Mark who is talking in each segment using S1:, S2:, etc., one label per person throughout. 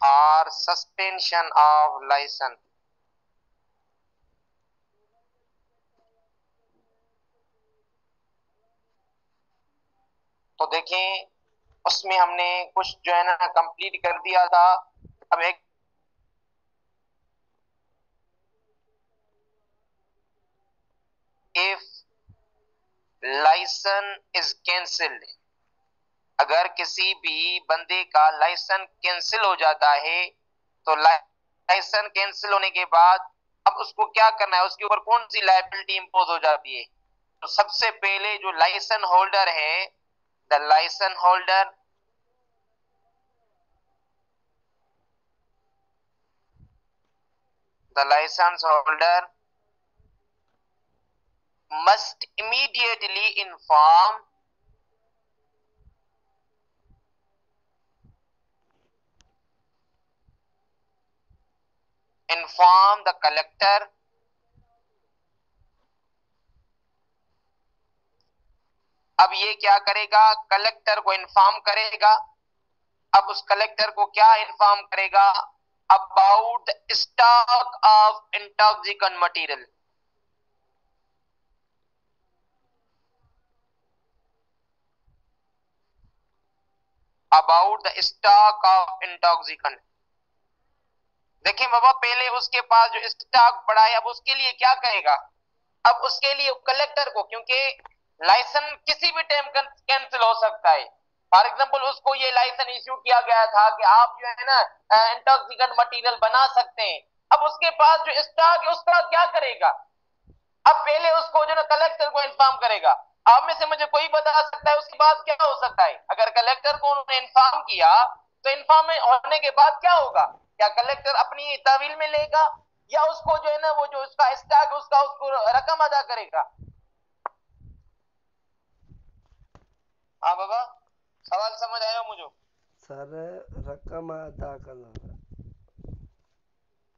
S1: or suspension of license। तो देखें उसमें हमने कुछ जो है ना कंप्लीट कर दिया था। अब एक इफ लाइसेंस इज कैंसिल्ड, अगर किसी भी बंदे का लाइसेंस कैंसिल हो जाता है तो लाइसेंस कैंसिल होने के बाद अब उसको क्या करना है, उसके ऊपर कौन सी लायबिलिटी इंपोज हो जाती है। तो सबसे पहले जो लाइसेंस होल्डर है, the licence holder must immediately inform the collector अब ये क्या करेगा, कलेक्टर को इन्फॉर्म करेगा। अब उस कलेक्टर को क्या इन्फॉर्म करेगा, about stock of intoxicant material. About the stock of intoxicant. देखिए बाबा पहले उसके पास जो स्टॉक पड़ा है अब उसके लिए क्या करेगा, अब उसके लिए कलेक्टर को, क्योंकि लाइसेंस किसी भी टाइम कैंसिल हो सकता है। फॉर एग्जांपल उसको ये लाइसेंस इश्यू किया गया था कि आप जो है ना इंटॉक्सिकेंट मटेरियल बना सकते हैं। अब उसके पास जो स्टॉक है उसका क्या करेगा, अब पहले उसको जो ना कलेक्टर को इन्फॉर्म करेगा। आप में से मुझे कोई बता सकता है उसके बाद क्या हो सकता है। अगर कलेक्टर को उन्होंने इन्फॉर्म किया तो इन्फॉर्म होने के बाद क्या होगा, क्या कलेक्टर अपनी तहवील में लेगा या उसको जो है ना वो जो उसका स्टॉक उसका उसको रकम अदा करेगा। हाँ बाबा सवाल समझ आया मुझे।
S2: सर रकम अदा करना।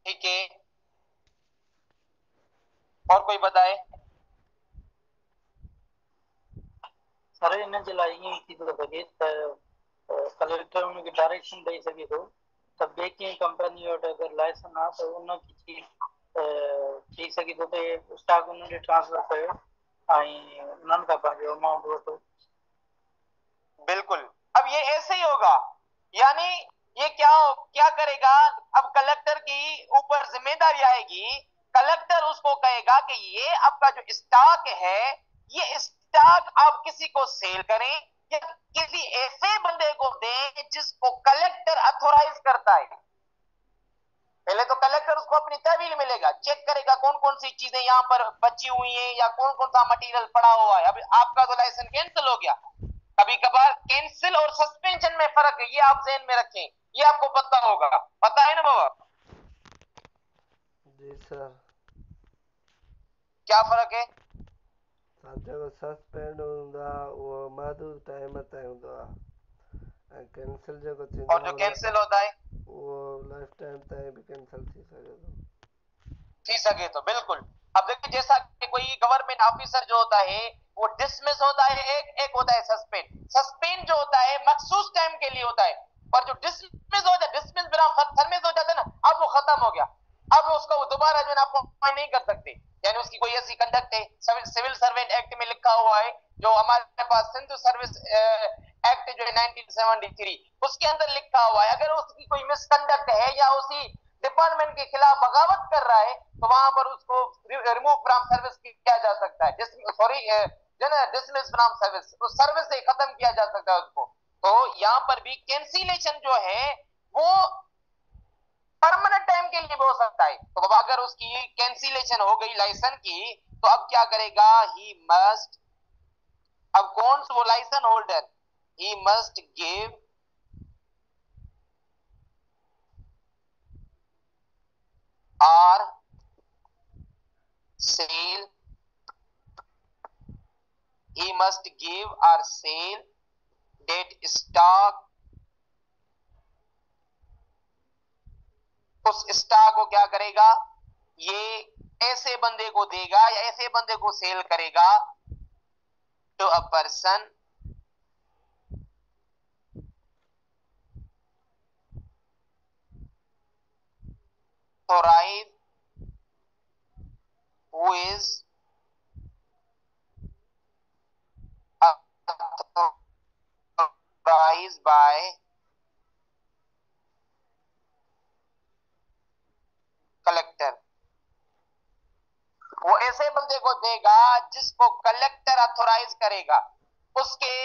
S1: ठीक है और कोई बताए।
S3: सर इन्हें जलाएंगे की तो लगे कलेक्टर उनकी डायरेक्शन दे सके तो तब बेकिंग कंपनी और अगर लाइसेंस ना तो उनकी चीज थी सके तो स्टॉक उन्होंने ट्रांसफर करे आई उन्हनि का पंहिंजो अमाउंट वठो।
S1: बिल्कुल अब ये ऐसे ही होगा, यानी ये क्या क्या करेगा, अब कलेक्टर की ऊपर जिम्मेदारी आएगी। कलेक्टर उसको कहेगा कि ये आपका जो स्टॉक है ये स्टॉक आप किसी को सेल करें या किसी ऐसे बंदे को दें जिसको कलेक्टर अथोराइज करता है। पहले तो कलेक्टर उसको अपनी तहवील में लेगा, चेक करेगा कौन कौन सी चीजें यहाँ पर बची हुई हैं या कौन कौन सा मटेरियल पड़ा हुआ है। अभी आपका तो लाइसेंस कैंसिल हो गया। कभी कभार कैंसिल और सस्पेंशन में फर्क है, ये आप जहन में रखें, ये आपको पता होगा, पता है ना बाबा।
S2: जी सर।
S1: क्या फर्क है,
S2: जेको सस्पेंड हूंदो आहे उहो महदूद टाइम ताईं हूंदो आहे ऐं कैंसिल जेको थींदो
S1: और
S2: आहे
S1: जो
S2: उन
S1: कैंसिल होता है
S2: उहो लाइफ टाइम ताईं भी कैंसिल थी सघे थो।
S1: थी सके तो बिल्कुल। अब देखिए जैसा कि कोई गवर्नमेंट ऑफिसर जो होता है वो डिसमिस होता है, एक होता है सस्पेंड। सस्पेंड जो होता है मखसूस टाइम के लिए होता है, पर जो डिसमिस हो जाए, डिसमिस सर्विस हो जाता है ना, अब वो खत्म हो गया। अब उसको वो दोबारा जो है आप अपॉइंट नहीं कर सकते। यानी उसकी कोई ऐसी कंडक्ट है, सिविल सर्वेंट एक्ट में लिखा हुआ है, जो हमारे पास सिंधु सर्विस एक्ट जो है 1973 उसके अंदर लिखा हुआ है, अगर उसकी कोई मिसकंडक्ट है या उसी डिपार्टमेंट के खिलाफ बगावत कर रहा है तो वहां पर उसको रिमूव फ्रॉम सर्विस किया जा सकता है, सॉरी जो ना डिसमिस फ्रॉम सर्विस, तो सर्विस से खत्म किया जा सकता है उसको। तो यहाँ पर भी कैंसिलेशन जो है वो परमानेंट टाइम के लिए भी हो सकता है। तो बाबा अगर उसकी कैंसिलेशन हो गई लाइसेंस की तो अब क्या करेगा, ही मस्ट, अब कौन सा वो licence holder, he must give or sell, he must give or sell that stock, उस स्टॉक को क्या करेगा, ये ऐसे बंदे को देगा या ऐसे बंदे को सेल करेगा to a person authorized, who is authorized by collector. वो ऐसे बंदे को देगा जिसको कलेक्टर अथोराइज करेगा, उसके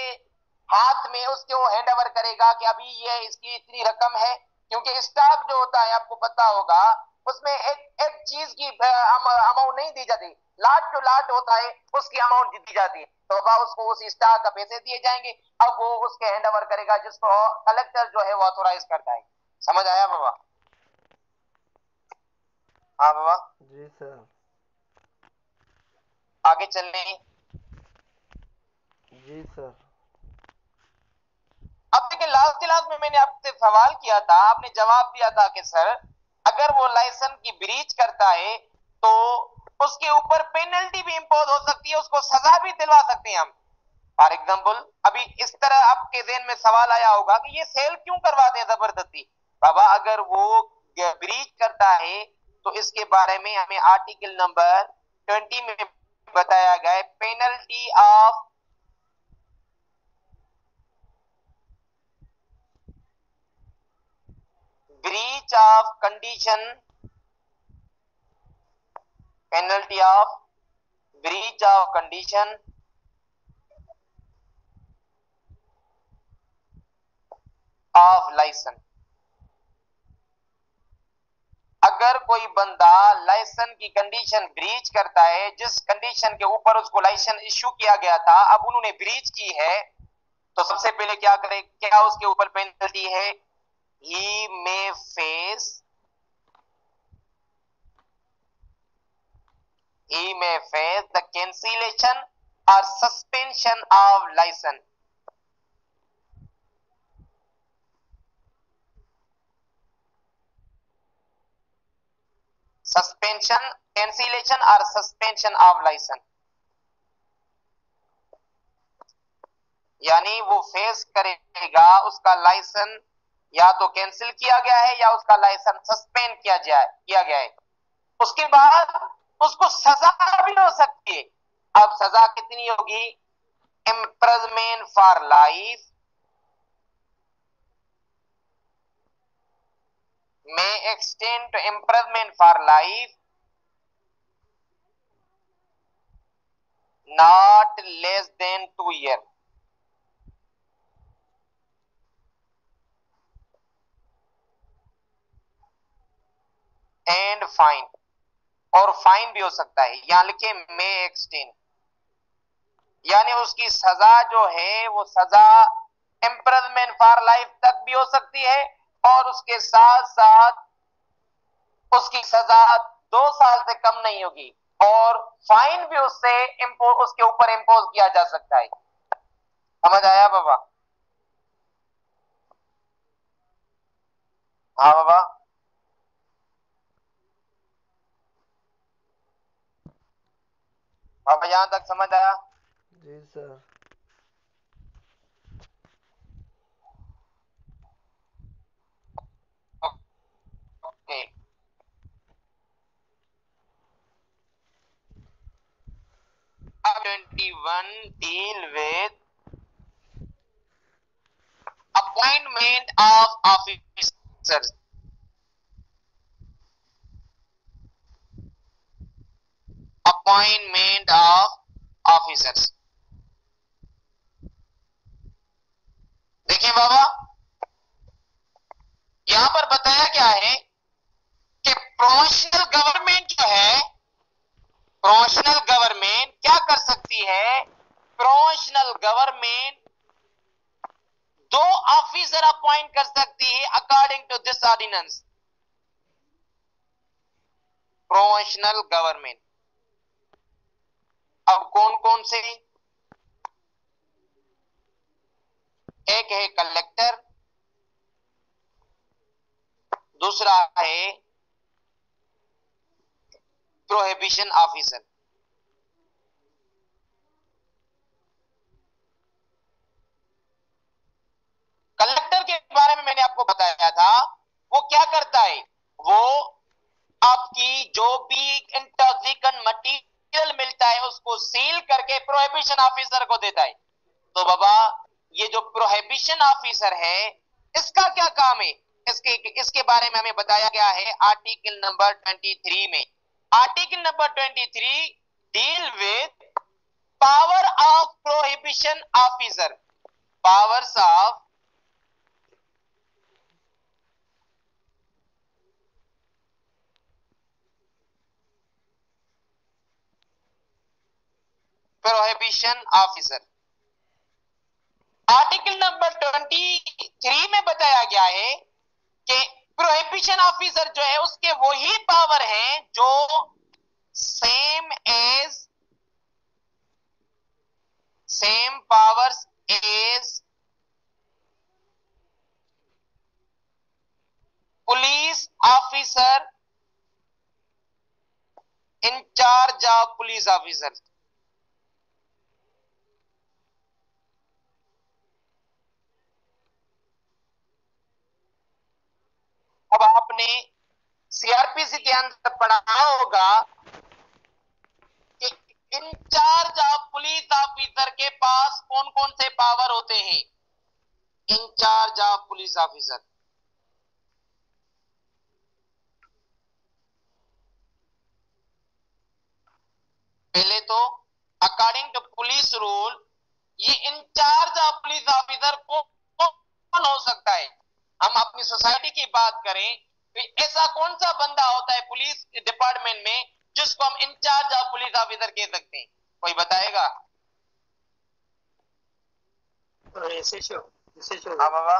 S1: हाथ में उसके वो हैंड ओवर करेगा कि अभी ये इसकी इतनी रकम है, क्योंकि स्टॉक जो होता है आपको पता होगा उसमें एक चीज की अमाउंट नहीं दी जाती, लाट जो लाट होता है उसकी अमाउंट दी जाती है, तो अब उसको उस स्टॉक का पैसे दिए जाएंगे, अब वो उसके हैंड ओवर करेगा जिसको कलेक्टर जो है वो ऑथोराइज करता है। समझ आया बाबा? हाँ बाबा
S2: जी सर।
S1: आगे चलने।
S2: जी सर।
S1: अब देखिए लास्ट क्लास में मैंने आपसे सवाल किया था, आपने जवाब दिया था कि सर अगर वो लाइसेंस की ब्रीच करता है तो उसके ऊपर पेनल्टी भी इंपोज हो सकती है, उसको सजा भी दिलवा सकते हैं हम। फॉर एग्जाम्पल अभी इस तरह आपके ज़हन में सवाल आया होगा कि ये सेल क्यों करवाते हैं जबरदस्ती। बाबा अगर वो ब्रीच करता है तो इसके बारे में हमें आर्टिकल नंबर 20 में बताया गया है, penalty of breach of condition, penalty of breach of condition of license। अगर कोई बंदा लाइसेंस की कंडीशन ब्रीच करता है, जिस कंडीशन के ऊपर उसको लाइसेंस इश्यू किया गया था, अब उन्होंने ब्रीच की है, तो सबसे पहले क्या करे, क्या उसके ऊपर पेनल्टी है? he may face the cancellation or suspension of license। Suspension, cancellation और सस्पेंशन ऑफ लाइसेंस, यानी वो फेस करेगा उसका लाइसेंस या तो कैंसिल किया गया है या उसका लाइसेंस सस्पेंड किया गया है। उसके बाद उसको सजा भी हो सकती है। अब सजा कितनी होगी? Imprisonment for life, may extend to imprisonment for life, not less than 2 years, and fine, और फाइन भी हो सकता है। यहां लिखे may extend, यानी उसकी सजा जो है वो सजा इम्प्रिजनमेंट फॉर लाइफ तक भी हो सकती है, और उसके साथ साथ उसकी सजा 2 साल से कम नहीं होगी, और फाइन भी उसके ऊपर इंपोज किया जा सकता है। समझ आया बाबा? हाँ बाबा। बाबा यहां तक समझ आया?
S2: जी सर।
S1: ओके। अब 21 deal with appointment of officers। Appointment of officers. देखिए बाबा यहां पर बताया क्या है कि प्रोविंशियल गवर्नमेंट जो है, प्रोविंशियल गवर्नमेंट क्या कर सकती है? प्रोविंशियल गवर्नमेंट 2 ऑफिसर अपॉइंट कर सकती है according to this ordinance. Provincial government अब कौन कौन से? एक है कलेक्टर, दूसरा है प्रोहिबिशन ऑफिसर। कलेक्टर के बारे में मैंने आपको बताया था, वो क्या करता है? वो आपकी जो भी इंटॉक्सिकेंट मटेरियल मिलता है उसको सील करके प्रोहिबिशन ऑफिसर को देता है। तो बाबा ये जो प्रोहिबिशन ऑफिसर है इसका क्या काम है, इसके बारे में हमें बताया गया है आर्टिकल नंबर 23 में। Article number 23 deal with power of prohibition officer, powers of prohibition officer. Article number 23 में बताया गया है कि प्रोहिबिशन ऑफिसर जो है उसके वही पावर हैं जो same powers as police officer in charge of police officer. अब आपने सीआरपीसी के अंदर पढ़ा होगा कि इंचार्ज ऑफ पुलिस ऑफिसर के पास कौन कौन से पावर होते हैं। इंचार्ज ऑफ पुलिस ऑफिसर, पहले तो अकॉर्डिंग टू पुलिस रूल ये इंचार्ज ऑफ पुलिस ऑफिसर कौन हो सकता है। हम अपनी सोसाइटी की बात करें तो ऐसा कौन सा बंदा होता है पुलिस डिपार्टमेंट में जिसको हम इंचार्ज ऑफ पुलिस ऑफिसर कह सकते हैं, कोई बताएगा? हाँ बाबा,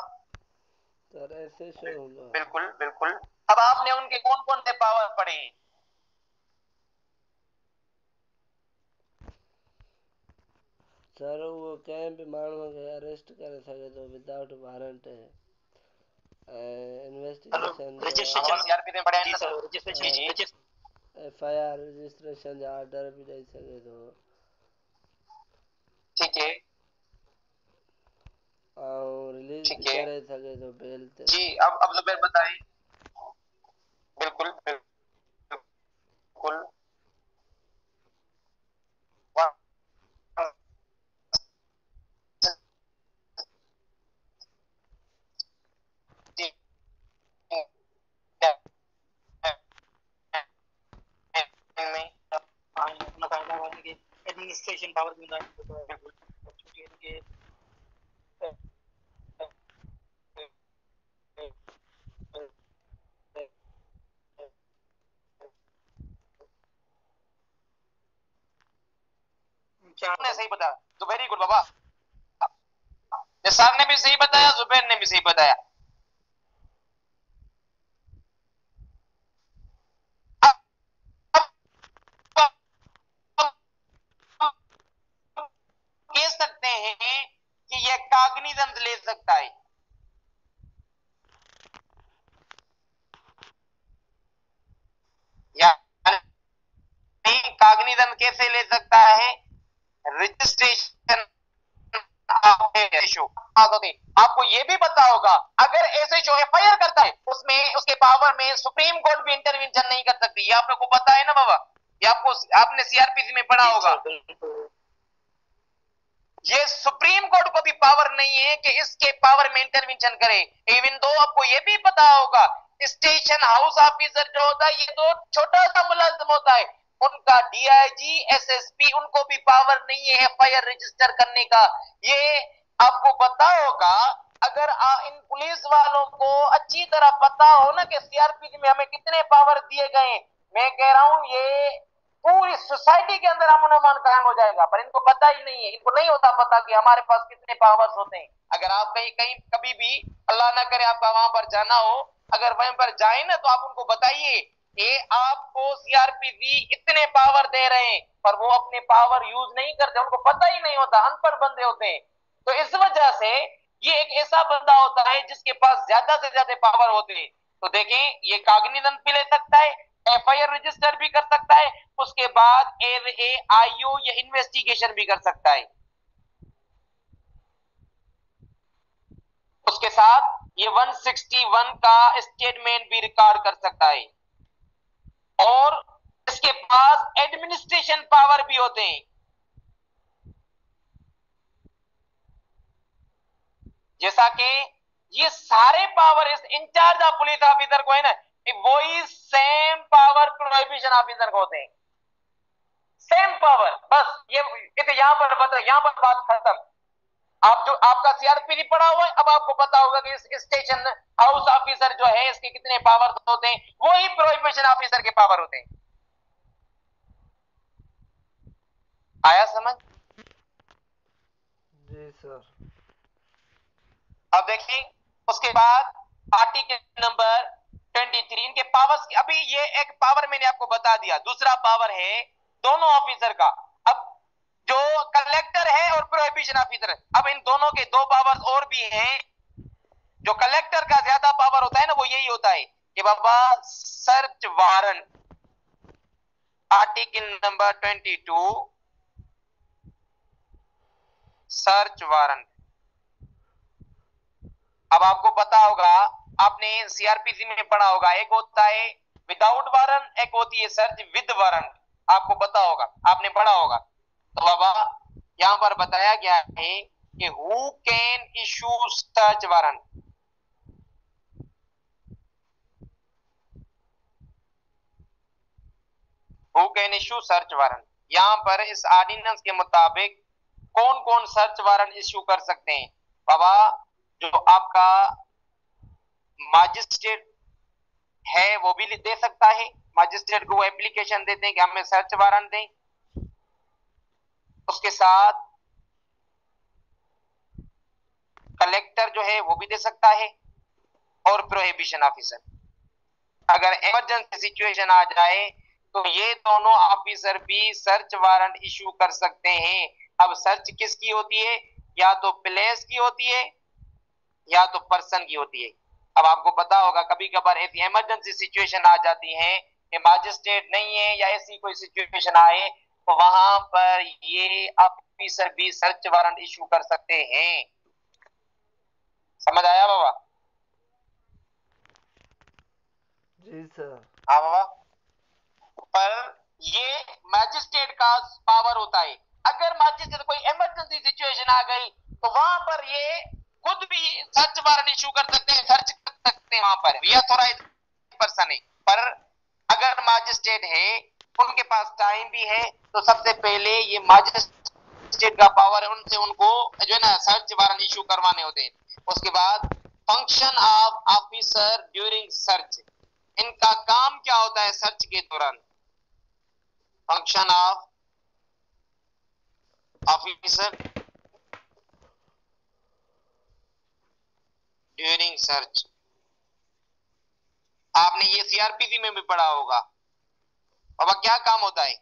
S2: सर एसएचओ होगा।
S1: बिल्कुल बिल्कुल। अब आपने उनके कौन कौन से पावर पढ़े हैं?
S2: सर वो कंहिं बि माण्हूअ खे अरेस्ट करे सघे थो विदाउट वारंट है, इन्वेस्टिगेशन
S1: सीआरपी में पढ़े हैं ना सर? जी जी।
S2: एफआईआर रजिस्ट्रेशन जा ऑर्डर भी ॾेई सघे थो
S1: ठीक है
S2: और रिलीज
S1: ठीक
S2: भी
S1: है
S2: करे सघे थो बेल ते।
S1: जी। अब जुबैर बताएं। बिल्कुल बिल्कुल।
S3: एडमिनिस्ट्रेशन पावर भी
S1: ने सही बताया तो वेरी गुड बाबा। निसार ने भी सही बताया, जुबैर ने भी सही बताया। कह सकते हैं कि यह काग्निजेंस ले सकता है। काग्निजेंस कैसे ले सकता है? रजिस्ट्रेशन आपको ये भी पता होगा अगर एसएचओ एफआईआर करता है उसमें उसके पावर में सुप्रीम कोर्ट भी इंटरवेंशन नहीं कर सकती। ये आप लोग को पता है ना बाबा? ये आपने सीआरपीसी में पढ़ा होगा। ये सुप्रीम कोर्ट को भी पावर नहीं है कि इसके पावर में इंटरवेंशन करे। इवन दो आपको ये भी पता होगा स्टेशन हाउस ऑफिसर जो होता है ये तो छोटा सा मुलाजिम होता है, उनका डीआईजी एसएसपी उनको भी पावर नहीं है एफआईआर रजिस्टर करने का। ये आपको पता होगा अगर इन पुलिस वालों को अच्छी तरह पता हो ना कि सीआरपीसी में हमें कितने पावर दिए गए। मैं कह रहा हूं ये पूरी सोसाइटी के अंदर अमन अमान कायम हो जाएगा, पर इनको पता ही नहीं है, इनको नहीं होता पता कि हमारे पास कितने पावर्स होते हैं। अगर आप कहीं कहीं कभी भी अल्लाह ना करे आपका वहां पर जाना हो, अगर वहां पर जाए ना तो आप उनको बताइए कि आपको सीआरपीसी इतने पावर दे रहे हैं, पर वो अपने पावर यूज नहीं करते, उनको पता ही नहीं होता, अनपढ़ बंदे होते हैं। तो इस वजह से ये एक ऐसा बंदा होता है जिसके पास ज्यादा से ज्यादा पावर होते हैं। तो देखें ये काग्निजेंस भी ले सकता है, एफआईआर रजिस्टर भी कर सकता है, उसके बाद एआईओ या इन्वेस्टिगेशन भी कर सकता है। उसके साथ ये 161 का स्टेटमेंट भी रिकॉर्ड कर सकता है। और इसके पास एडमिनिस्ट्रेशन पावर भी होते हैं। जैसा कि ये सारे पावर इस इंचार्ज ऑफ पुलिस ऑफिसर को है ना, वही सेम पावर प्रोहिबिशन ऑफिसर को होते हैं, सेम पावर। बस ये यहां पर बता, यहां पर बात खत्म। आप जो आपका सीआरपी पढ़ा हुआ है, अब आपको पता होगा कि इस स्टेशन हाउस ऑफिसर जो है इसके कितने पावर होते हैं, वही प्रोहिबिशन ऑफिसर के पावर होते हैं। आया समझ?
S2: जी सर।
S1: अब देखें उसके बाद आर्टिकल नंबर 23 इनके पावर्स। अभी ये एक पावर मैंने आपको बता दिया, दूसरा पावर है दोनों ऑफिसर का। अब जो कलेक्टर है और प्रोहिबिशन ऑफिसर है, अब इन दोनों के दो पावर्स और भी हैं। जो कलेक्टर का ज्यादा पावर होता है ना, वो यही होता है कि बाबा search warrant, article number 22 search warrant. अब आपको पता होगा, आपने सीआरपीसी में पढ़ा होगा, एक होता है विदाउट वारंट, एक होती है सर्च विद वारंट। आपको पता होगा, आपने पढ़ा होगा। तो बाबा यहां पर बताया गया है कि who can issue search warrant. Who can issue search warrant, यहां पर इस ऑर्डिनेंस के मुताबिक कौन कौन सर्च वारंट इशू कर सकते हैं? बाबा जो आपका मजिस्ट्रेट है वो भी दे सकता है। मजिस्ट्रेट को वो एप्लीकेशन देते हैं कि हमें सर्च वारंट दें। उसके साथ कलेक्टर जो है वो भी दे सकता है, और प्रोहिबिशन ऑफिसर। अगर इमरजेंसी सिचुएशन आ जाए तो ये दोनों ऑफिसर भी सर्च वारंट इशू कर सकते हैं। अब सर्च किसकी होती है? या तो प्लेस की होती है या तो पर्सन की होती है। अब आपको पता होगा कभी कभार ऐसी इमरजेंसी सिचुएशन आ जाती है कि मजिस्ट्रेट नहीं है या ऐसी कोई सिचुएशन आए, तो वहां पर ये ऑफिसर भी सर्च वारंट इशू कर सकते हैं। समझ आया बाबा?
S2: जी सर।
S1: हाँ बाबा। पर ये मजिस्ट्रेट का पावर होता है। अगर मजिस्ट्रेट कोई इमरजेंसी सिचुएशन आ गई तो वहां पर ये खुद भी सर्च वारंट इशू कर सकते हैं, सर्च कर सकते हैं वहां पर, ये ऑथोराइज्ड पर्सन है। पर अगर मजिस्ट्रेट है, उनके पास टाइम भी है, तो सबसे पहले ये मजिस्ट्रेट का पावर है, उनसे उनको जो है ना सर्च वारंट इशू करवाने होते हैं। उसके बाद function of officer during search, इनका काम क्या होता है सर्च के दौरान? Function of officer during search, आपने ये सीआरपीसी में भी पढ़ा होगा। बाबा क्या काम होता है?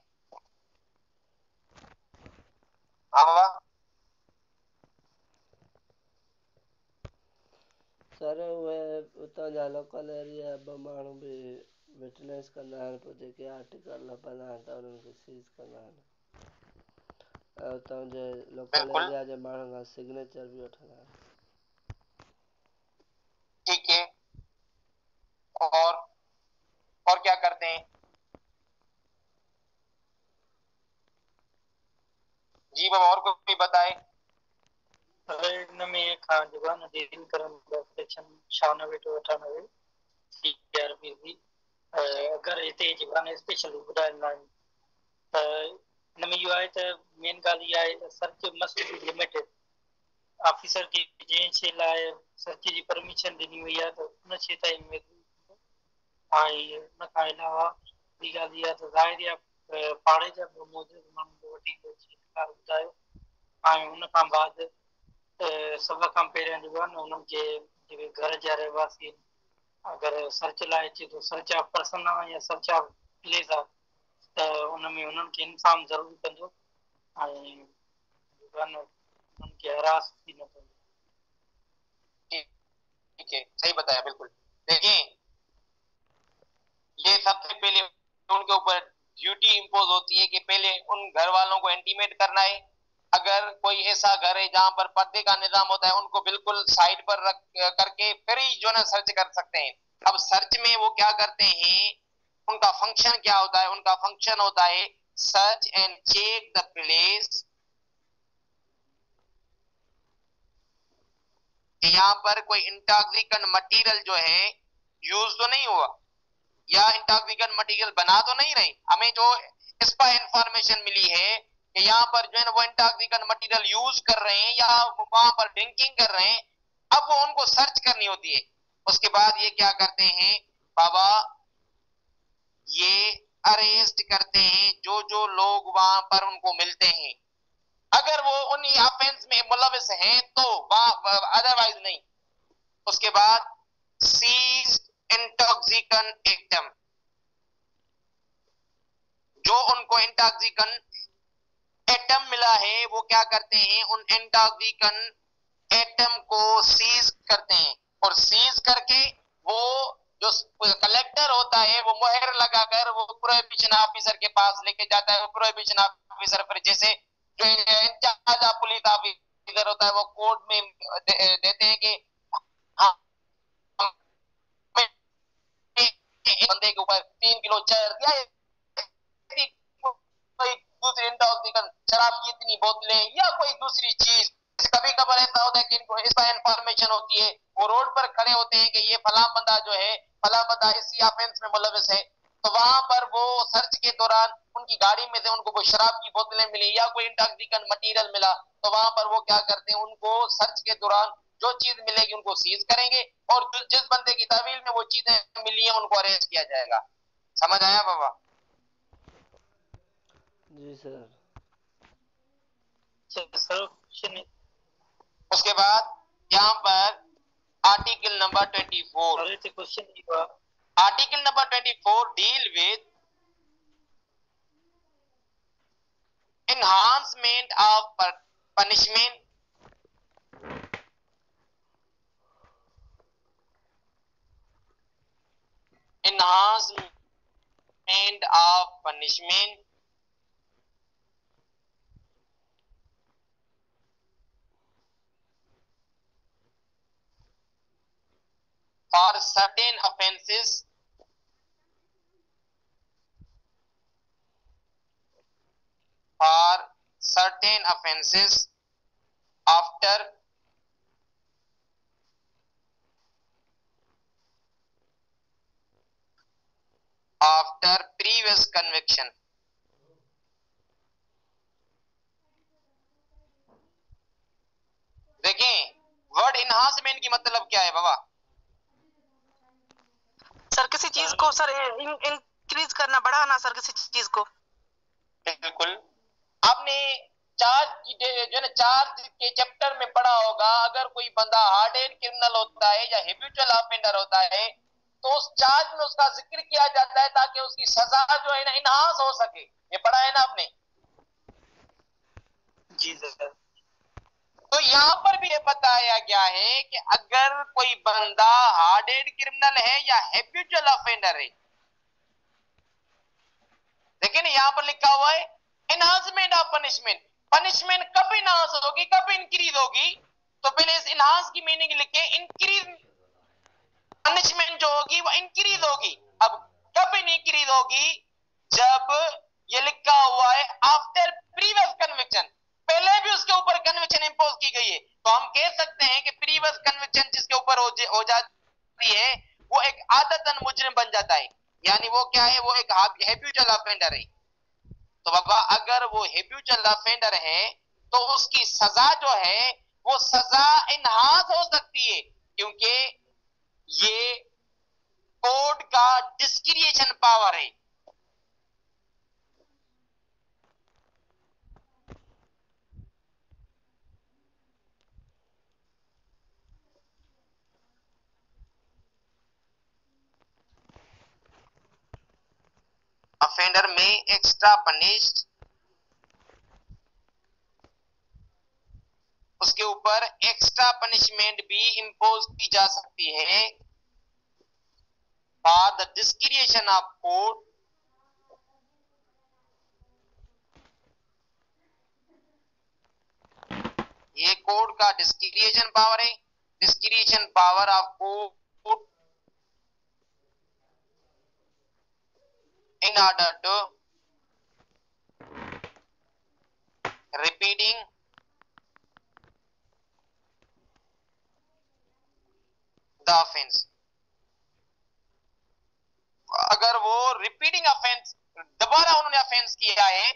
S1: हाँ बाबा।
S2: सर उहे उतां जा लोकल एरिया ॿ माण्हू बि विटनेस कंदा आहिनि, पोइ जेके आर्टिकल लभंदा आहिनि त उन्हनि खे सीज़ कंदा आहिनि ऐं उतां जे लोकल
S1: बिल्कुल
S2: एरिया जे माण्हुनि खां सिग्नेचर बि वठंदा आहिनि।
S1: ठीक है। और क्या करते हैं? जी बाबा और कोई बताए?
S3: इनमें खां जेको आहे न deal Karan section 96 to 98 CrPC अगरि हिते जेको आहे न स्पेशली ॿुधाईंदा आहिनि त हिन में इहो आहे त मेन ॻाल्हि इहा आहे त search must be limited. Officer खे जंहिं शइ लाइ सर्च जी परमिशन ॾिनी वई आहे त उन शइ ताईं ऐं उन खां अलावा ॿी ॻाल्हि इहा त ज़ाहिर आहे पाड़े जा मौजूदु माण्हुनि खे वठी ॿुधायो ऐं उन खां बाद सभ खां पहिरियों जेको आहे न उन्हनि खे जेके घर जा रहवासी अगरि सर्च लाइ अचे थो, सर्च ऑफ पर्सन आहे या सर्च ऑफ प्लेस आहे, त उन में उन्हनि खे इंफॉर्म ज़रूरु कंदो ऐं जेको आहे न उन्हनि खे हरास थी न कंदो।
S1: ठीक है, सही बताया बिल्कुल। देखिए ये सबसे पहले उनके ऊपर ड्यूटी इंपोज होती है कि पहले उन घर वालों को इंटीमेट करना है। अगर कोई ऐसा घर है जहां पर पर्दे का निजाम होता है, उनको बिल्कुल साइड पर रख करके फिर ही जो है सर्च कर सकते हैं। अब सर्च में वो क्या करते हैं उनका फंक्शन क्या होता है? उनका फंक्शन होता है search and check the place. यहाँ पर कोई इंटॉक्सिकेंट मटेरियल जो है यूज तो नहीं हुआ, या इंटॉक्सिकेंट मटेरियल बना तो नहीं रही। हमें जो इस पर इंफॉर्मेशन मिली है कि यहाँ पर जो है वो इंटॉक्सिकेंट मटेरियल यूज कर रहे हैं या वहां पर ड्रिंकिंग कर रहे हैं। अब वो उनको सर्च करनी होती है। उसके बाद ये क्या करते हैं बाबा, ये अरेस्ट करते हैं जो जो लोग वहां पर उनको मिलते हैं। अगर वो उन्हीं ऑफेंस में मुलविस हैं तो अदरवाइज नहीं। उसके बाद सीज इंटॉक्सिकेंट आइटम, जो उनको इंटॉक्सिकेंट एटम मिला है वो क्या करते हैं, उन इंटॉक्सिकेंट एटम को सीज करते हैं, और सीज करके वो जो कलेक्टर होता है वो मुहर लगाकर वो प्रोहिबिशन ऑफिसर के पास लेके जाता है। वो प्रोहिबिशन ऑफिसर फिर जैसे जो इंचार्ज पुलिस ऑफिसर होता है वो कोर्ट में देते हैं कि हाँ बंदे के ऊपर 3 किलो चर्च या कोई दूसरी इंटॉक्सिकेंट शराब की इतनी बोतलें या कोई दूसरी चीज। कभी कभार ऐसा होता है कि इनको इस पर इंफॉर्मेशन होती है, वो रोड पर खड़े होते हैं कि ये फला बंदा जो है फला बंदा इसी ऑफेंस में मुलविस है। तो वहां पर वो सर्च के दौरान उनकी गाड़ी में से उनको कोई शराब की बोतलें मिली या कोई इंटॉक्सिकेंट मटेरियल मिला, तो वहां पर वो क्या करते हैं, उनको सर्च के दौरान जो चीज मिलेगी उनको सीज करेंगे, और जिस बंदे की तहवील में वो चीजें मिली हैं उनको अरेस्ट किया जाएगा। समझ आया बाबा?
S2: जी सर।
S1: उसके बाद यहाँ पर article number 24, article number 24 deal with enhancement of punishment, enhancement of punishment for certain offenses after previous conviction। देखें वर्ड इनहांसमेंट की मतलब क्या है बाबा?
S4: सर किसी चीज को सर इंक्रीज करना, बढ़ाना सर किसी चीज को।
S1: बिल्कुल, आपने चार्ज जो है चार्ज के चैप्टर में पढ़ा होगा, अगर कोई बंदा हार्डेड क्रिमिनल होता है या हैबिचुअल ऑफेंडर होता है तो उस चार्ज में उसका जिक्र किया जाता है ताकि उसकी सजा जो है ना इनहांस हो सके। ये पढ़ा है ना आपने?
S3: जी सर।
S1: तो यहाँ पर भी ये बताया गया है कि अगर कोई बंदा हार्डेड क्रिमिनल है या हैबिचुअल ऑफेंडर है, लेकिन यहाँ पर लिखा हुआ है एनहांसमेंट ऑफ पनिशमेंट। पनिशमेंट कब इनहांस होगी, कब इंक्रीज होगी? तो पहले इस इनहांस की मीनिंग लिखे, इंक्रीज पनिशमेंट जो होगी वो इंक्रीज होगी। अब कब इंक्रीज होगी? जब ये लिखा हुआ है आफ्टर प्रीवियस कन्विक्शन, पहले भी उसके ऊपर कन्विक्शन इंपोज की गई है, तो हम कह सकते हैं कि प्रीवियस कन्विक्शन जिसके ऊपर हो जाती है वो एक आदतन मुजरिम बन जाता है, यानी वो क्या है, वो एक हैबिचुअल ऑफेंडर है। तो बाबा अगर वो हैबिचुअल ऑफेंडर है तो उसकी सजा जो है वो सजा इनहांस हो सकती है, क्योंकि ये कोर्ट का डिस्क्रिएशन पावर है। ऑफेंडर में एक्स्ट्रा पनिश्ड, उसके ऊपर एक्स्ट्रा पनिशमेंट भी इंपोज की जा सकती है फॉर द डिस्क्रिएशन ऑफ कोर्ट ये कोर्ट का डिस्क्रिएशन पावर है। डिस्क्रिएशन power of court in order to repeating the offense. अगर वो रिपीटिंग ऑफेंस, दोबारा उन्होंने ऑफेंस किया है,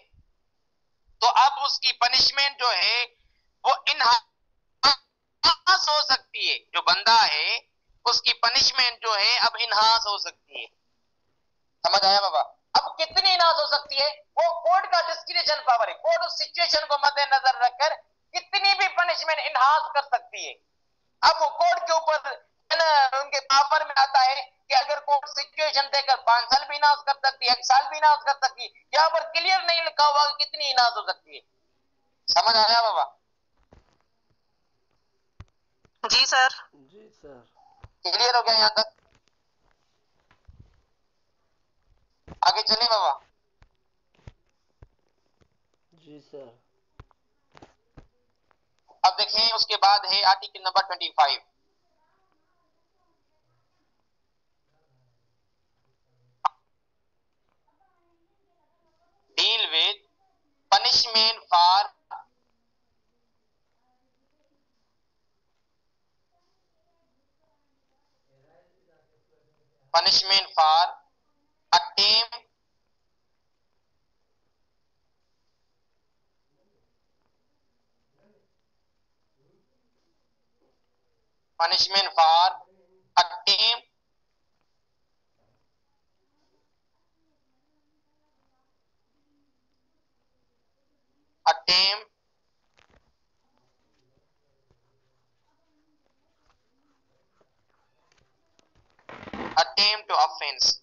S1: तो अब उसकी पनिशमेंट जो है वो इनहांस हो सकती है। जो बंदा है उसकी पनिशमेंट जो है अब इनहांस हो सकती है। समझ आया बाबा? अब कितनी इनहांस हो सकती है, वो कोर्ट का डिस्क्रिप्शन पावर है। कोर्ट उस सिचुएशन को मद्देनजर रखकर कितनी भी पनिशमेंट इनहांस कर सकती है। अब वो कोर्ट के ऊपर उनके पावर में आता है कि अगर कोर्ट सिचुएशन देकर 5 साल भी इनहांस कर सकती है, 1 साल भी इनहांस कर सकती है। यहाँ पर क्लियर नहीं लिखा हुआ कि कितनी इनहांस हो सकती है। समझ आया बाबा?
S4: जी सर।
S2: जी सर।
S1: क्लियर हो गया यहाँ तक? आगे चले बाबा?
S2: जी सर।
S1: अब देखें, उसके बाद है article number 25, deal with punishment for attempt to offense.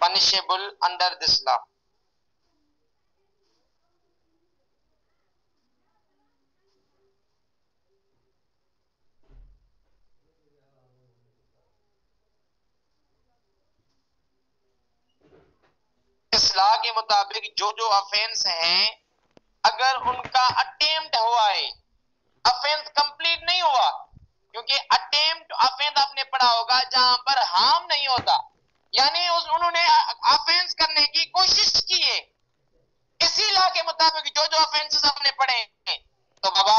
S1: Punishable under this law. इस लॉ के मुताबिक जो जो ऑफेंस हैं, अगर उनका अटेम्प्ट हुआ है, ऑफेंस कंप्लीट नहीं हुआ, क्योंकि अटेम्प्ट ऑफेंस आपने पढ़ा होगा जहां पर हार्म नहीं होता, यानी उन्होंने ऑफेंस करने की कोशिश की है। इसी लॉ के मुताबिक जो जो ऑफेंसेस हमने पढ़े हैं, तो बाबा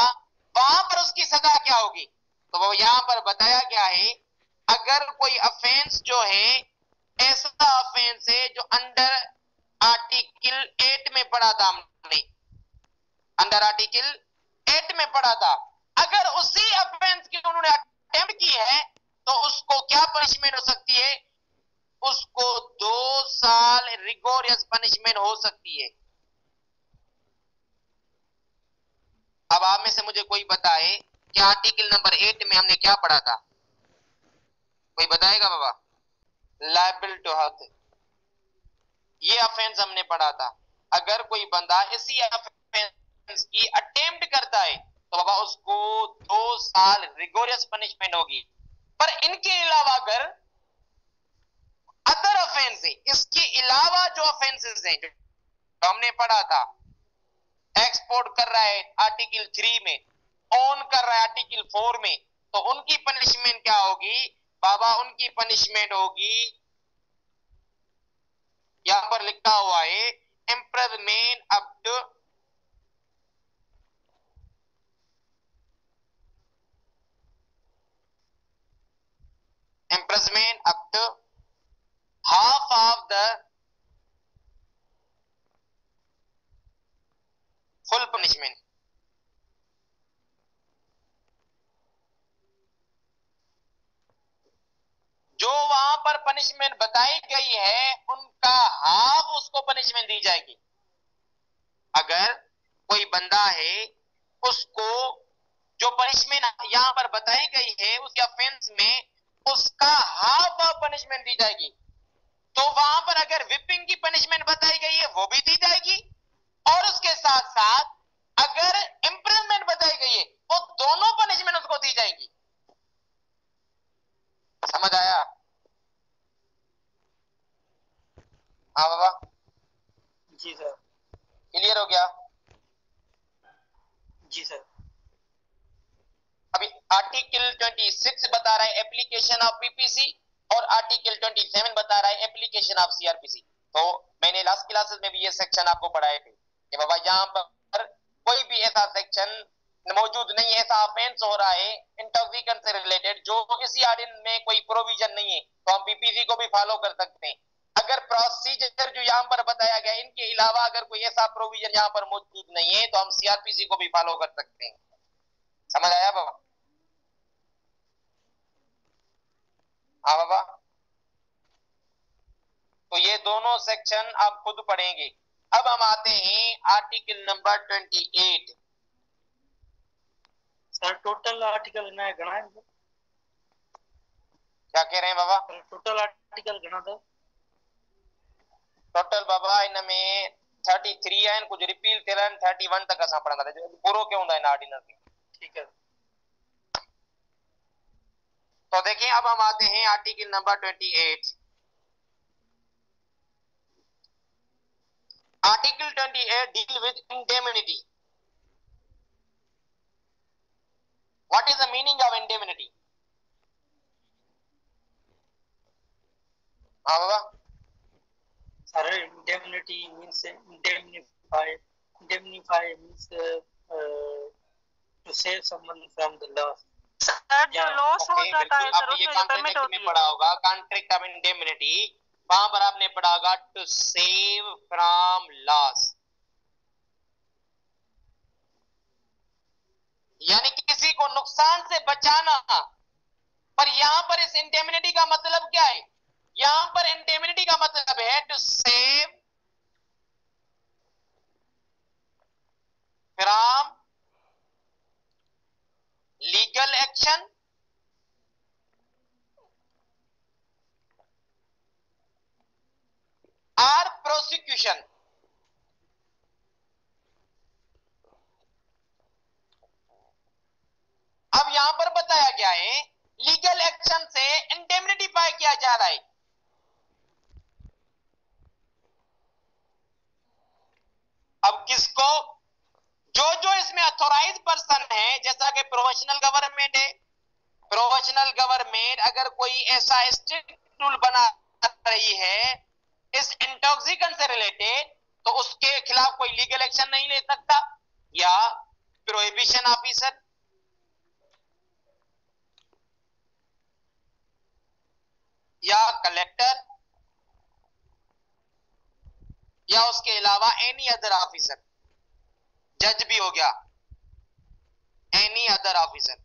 S1: वहां पर उसकी सजा क्या होगी? तो बाबा यहां पर बताया गया है, अगर कोई ऑफेंस जो है ऐसा ऑफेंस है जो अंडर आर्टिकल 8 में पढ़ा था, हमने अंडर आर्टिकल 8 में पढ़ा था, अगर उसी ऑफेंस की उन्होंने अटेम्प्ट की है तो उसको क्या पनिशमेंट हो सकती है? उसको 2 साल रिगोरियस पनिशमेंट हो सकती है। अब आप में से मुझे कोई बताए कि आर्टिकल नंबर 8 में हमने क्या पढ़ा था? कोई बताएगा बाबा? लायबल टू हाथ, ये ऑफेंस हमने पढ़ा था। अगर कोई बंदा इसी ऑफेंस की अटेम्प्ट करता है तो बाबा उसको 2 साल रिगोरियस पनिशमेंट होगी। पर इनके अलावा अगर अदर ऑफेंस है, इसके अलावा जो ऑफेंसेस हैं जो हमने पढ़ा था, एक्सपोर्ट कर रहा है आर्टिकल 3 में, ओन कर रहा है आर्टिकल 4 में, तो उनकी पनिशमेंट क्या होगी बाबा? उनकी पनिशमेंट होगी, यहां पर लिखा हुआ है, imprisonment up to half of the full punishment। जो वहां पर पनिशमेंट बताई गई है उनका हाफ उसको पनिशमेंट दी जाएगी। अगर कोई बंदा है, उसको जो पनिशमेंट यहां पर बताई गई है उस ऑफेंस में उसका हाफ पनिशमेंट दी जाएगी। तो वहां पर अगर विपिंग की पनिशमेंट बताई गई है वो भी दी जाएगी, और उसके साथ साथ अगर इम्प्रिजनमेंट बताई गई है वो दोनों पनिशमेंट उसको दी जाएगी। समझ आया? हाँ बाबा?
S3: जी सर।
S1: क्लियर हो गया?
S3: जी सर।
S1: अभी आर्टिकल 26 बता रहा है एप्लीकेशन ऑफ पीपीसी और आर्टिकल 27 बता रहा है एप्लीकेशन ऑफ सीआरपीसी। तो मैंने लास्ट क्लासेस में भी ये सेक्शन आपको पढ़ाए थे कि बाबा यहाँ पर कोई भी ऐसा सेक्शन मौजूद नहीं है, ऐसा ऑफेंस हो रहा है इंटॉक्सिकेंट से रिलेटेड जो इसी ऑर्डिनेंस में कोई प्रोविजन नहीं है, तो हम पीपीसी को भी फॉलो कर सकते हैं। अगर प्रोसीजर जो यहाँ पर बताया गया इनके अलावा अगर कोई ऐसा प्रोविजन यहाँ पर मौजूद नहीं है तो हम सीआरपीसी को भी फॉलो कर सकते हैं। समझ आया बाबा? हाँ बाबा, तो ये दोनों सेक्शन आप खुद पढ़ेंगे। अब हम आते हैं article number 28।
S3: Sir total article ना गणा है?
S1: क्या कह रहे हैं बाबा?
S3: टोटल आर्टिकल गणा था?
S1: टोटल बाबा इनमें 33 है, कुछ रिपील थे 31 तक असा पढ़ंदा रहे पूरो क्यों होंदा है ऑर्डिनल में।
S3: ठीक है।
S1: तो देखिए अब हम आते हैं article number 28। Article 28 deal with indemnity. What is the meaning of indemnity? हाँ बाबा।
S3: Sir, indemnity means indemnify. Indemnify means to save someone from the loss.
S4: Sir जो लॉस हो जाता है सर
S1: आपने ये
S4: उसमें जो पेमेंट
S1: कॉन्ट्रैक्ट
S4: होती
S1: में
S4: है,
S1: पढ़ा होगा कॉन्ट्रैक्ट ऑफ इंडेमनिटी, वहां पर आपने पढ़ा होगा टू सेव फ्रॉम लॉस, यानी किसी को नुकसान से बचाना। पर यहां पर इस इंडेमनिटी का मतलब क्या है? यहां पर इंडेमनिटी का मतलब है to save from legal action और प्रोसिक्यूशन। अब यहां पर बताया गया है लीगल एक्शन से इंडेमनिटीफाई किया जा रहा है। अब किसको? जो इसमें अथॉराइज पर्सन है, जैसा कि प्रोफेशनल गवर्नमेंट है, प्रोफेशनल गवर्नमेंट अगर कोई ऐसा स्ट्रिक्ट रूल बना रही है इस इंटॉक्सिकेंट से रिलेटेड तो उसके खिलाफ कोई लीगल एक्शन नहीं ले सकता, या प्रोहिबिशन ऑफिसर या कलेक्टर या उसके अलावा एनी अदर ऑफिसर, जज भी हो गया, एनी अदर ऑफिसर,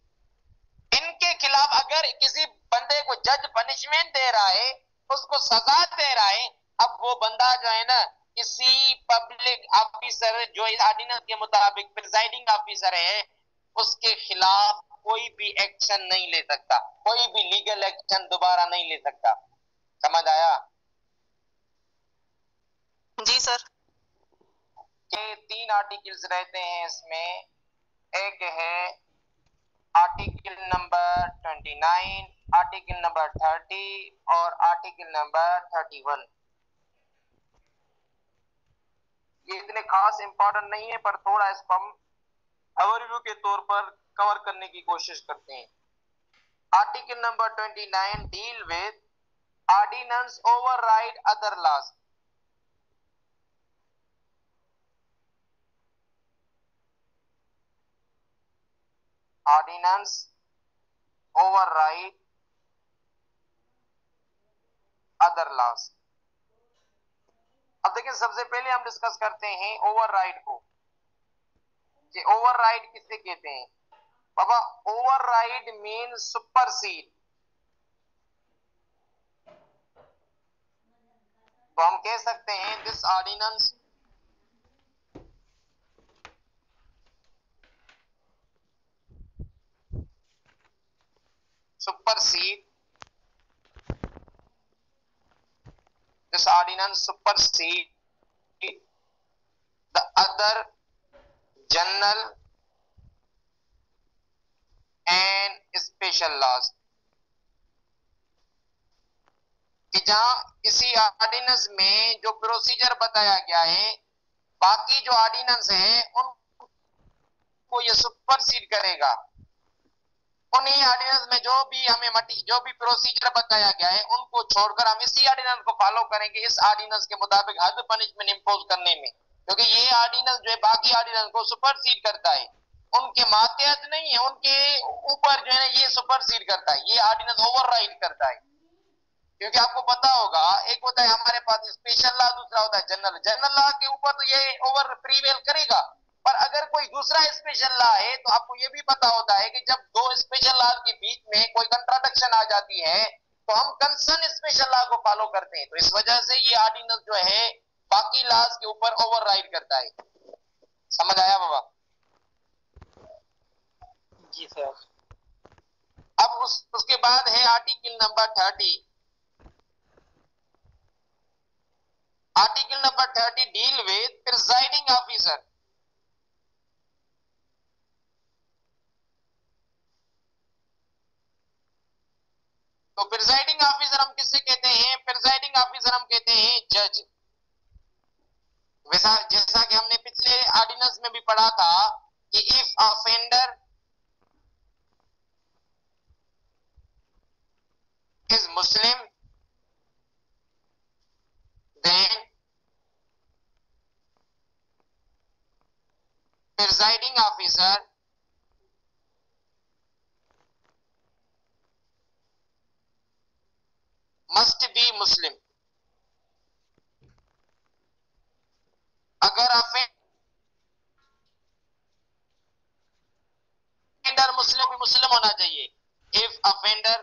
S1: इनके खिलाफ अगर किसी बंदे को जज पनिशमेंट दे रहा है, उसको सजा दे रहा है, अब वो बंदा जो है ना किसी पब्लिक ऑफिसर जो इस ऑर्डिनेंस के मुताबिक प्रिजाइडिंग ऑफिसर है उसके खिलाफ कोई भी एक्शन नहीं ले सकता, कोई भी लीगल एक्शन दोबारा नहीं ले सकता। समझ आया?
S4: जी सर।
S1: ये 3 आर्टिकल्स रहते हैं इसमें, एक है आर्टिकल नंबर 29, आर्टिकल नंबर 30 और आर्टिकल नंबर 31। ये इतने खास इंपॉर्टेंट नहीं है पर थोड़ा इसको हम ओवरव्यू के तौर पर कवर करने की कोशिश करते हैं। Article number 29 deal with ordinance override other laws. Ordinance override other laws. अब देखिए सबसे पहले हम डिस्कस करते हैं ओवरराइड को कि ओवरराइड किसे कहते हैं। बाबा ओवरराइड मीन सुपरसीड। तो हम कह सकते हैं this ordinance supersede, this ordinance supersede the other general and special laws। कि जहां इसी ऑर्डिनेंस में जो प्रोसीजर बताया गया है बाकी जो ऑर्डिनेंस है उनको ये सुपरसीड करेगा, उन्हीं ऑर्डिनेंस में जो भी प्रोसीजर बताया गया है उनको छोड़कर हम इसी ऑर्डिनेंस को फॉलो करेंगे, इस ऑर्डिनेंस के मुताबिक हद पनिशमेंट इंपोज करने में, क्योंकि ये ऑर्डिनेंस जो है बाकी ऑर्डिनेंस को सुपरसीड करता है, उनके मातहत नहीं है, उनके ऊपर जो है ना ये सुपरसीड करता है, ये ऑर्डिनेंस ओवरराइड करता है। क्योंकि आपको पता होगा एक होता है हमारे पास स्पेशल लॉ, दूसरा होता है जनरल। जनरल लॉ के ऊपर तो ये ओवर प्रीवेल करेगा, पर अगर कोई दूसरा स्पेशल लॉ है तो आपको ये भी पता होता है कि जब दो स्पेशल लॉ के बीच में कोई कंट्राडिक्शन आ जाती है तो हम कंसर्न स्पेशल लॉ को फॉलो करते हैं। तो इस वजह से ये ऑर्डिनेंस जो है बाकी लॉज के ऊपर ओवरराइड करता है। समझ आया बाबा?
S3: जी सर।
S1: अब उसके बाद है article number 30। Article number 30 deal with presiding officer. तो प्रिजाइडिंग ऑफिसर हम किससे कहते हैं? प्रिजाइडिंग ऑफिसर हम कहते हैं जज। वैसा जैसा कि हमने पिछले ऑर्डिनेंस में भी पढ़ा था कि if offender is Muslim then presiding officer must be Muslim. अगर ऑफेंडर मुस्लिम होना चाहिए। If offender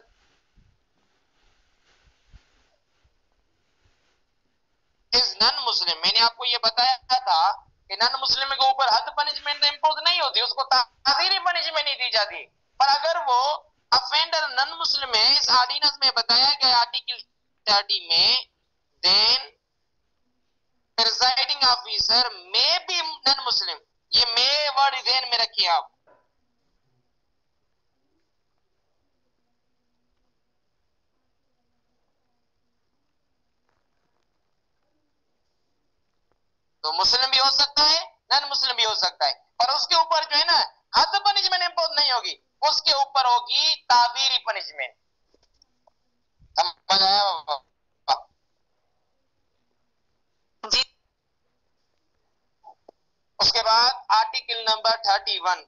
S1: is non Muslim, मैंने आपको ये बताया था कि नॉन मुस्लिम के ऊपर हद पनिशमेंट इंपोज नहीं होती, उसको ताज़ीरी पनिशमेंट नहीं दी जाती। पर अगर वो ऑफेंडर नॉन मुस्लिम है, इस ऑर्डिनेंस में बताया गया आर्टिकल 30 में, then presiding officer may be non Muslim. ये मे वर्ड ध्यान में रखिए आप। तो मुस्लिम भी हो सकता है, नॉन मुस्लिम भी हो सकता है, पर उसके ऊपर जो है ना हद पनिशमेंट इंपोज नहीं होगी, उसके ऊपर होगी ताज़ीरी पनिशमेंट। समझ आया बाबा?
S4: जी
S1: उसके बाद आर्टिकल नंबर 31,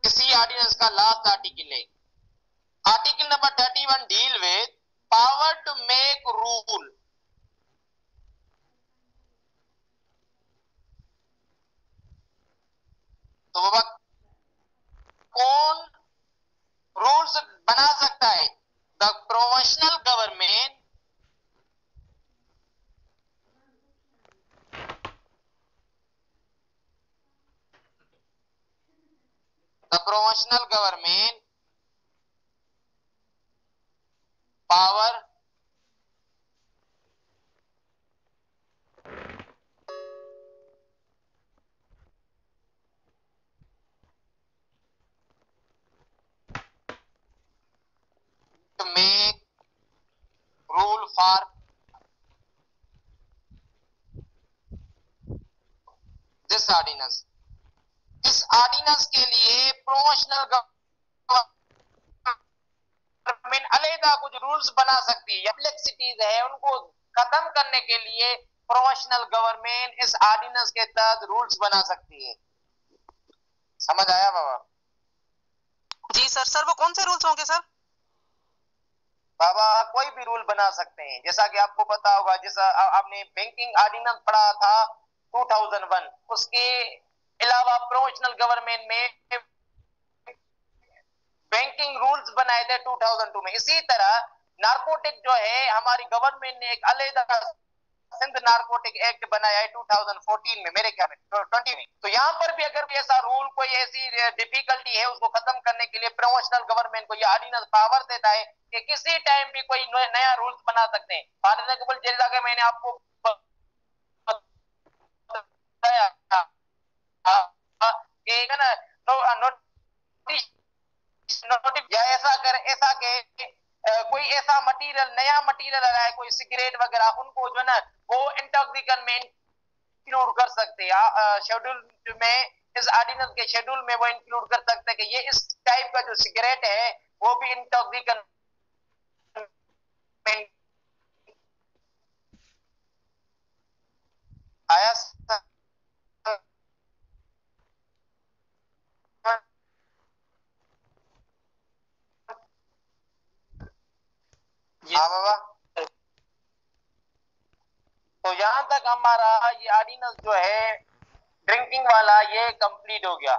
S1: इसी ऑर्डिनेंस का लास्ट आर्टिकल है। Article number 31 deal with power to make rule. तो बाबा कौन रूल्स बना सकता है? The provincial government power to make rule for this ordinance। इस ऑर्डिनेंस के लिए प्रोविंशियल गवर्नमेंट अलग कुछ रूल्स बना सकती है, कॉम्प्लेक्सिटीज है उनको खत्म करने के लिए प्रोविंशियल गवर्नमेंट इस ऑर्डिनेंस के तहत रूल्स बना सकती है। समझ आया बाबा?
S4: जी सर। सर वो कौन से रूल्स होंगे सर?
S1: बाबा कोई भी रूल बना सकते हैं, जैसा कि आपको पता होगा, जैसा आपने बैंकिंग ऑर्डिनेंस पढ़ा था 2001, उसके अलावा प्रोविंशियल गवर्नमेंट में बैंकिंग रूल्स बनाए थे 2002 में। इसी तरह नारकोटिक जो है हमारी गवर्नमेंट ने एक अलग सिंध नारकोटिक एक्ट बनाया है 2014 में, मेरे ख्याल में 20 में। तो यहाँ पर भी अगर भी ऐसा रूल कोई ऐसी डिफिकल्टी है उसको खत्म करने के लिए प्रोविंशियल गवर्नमेंट को यह ऑर्डिनेंस पावर देता है कि किसी टाइम भी कोई नया रूल्स बना सकते हैं। फॉर एग्जाम्पल जैसा कि मैंने आपको बताया या ऐसा के कोई ऐसा मटेरियल नया मटेरियल आ रहा है, कोई सिगरेट वगैरह, उनको जो है ना वो इंटॉक्सिकेंट में इंक्लूड कर सकते हैं शेड्यूल में, इस ऑर्डिनेंस के शेड्यूल में वो इंक्लूड कर सकते हैं कि ये इस टाइप का जो सिगरेट है वो भी इंटॉक्सिकेंट आया हाँ बाबा। तो यहां तक हमारा ये ऑर्डिनेंस जो है ड्रिंकिंग वाला ये कंप्लीट हो गया।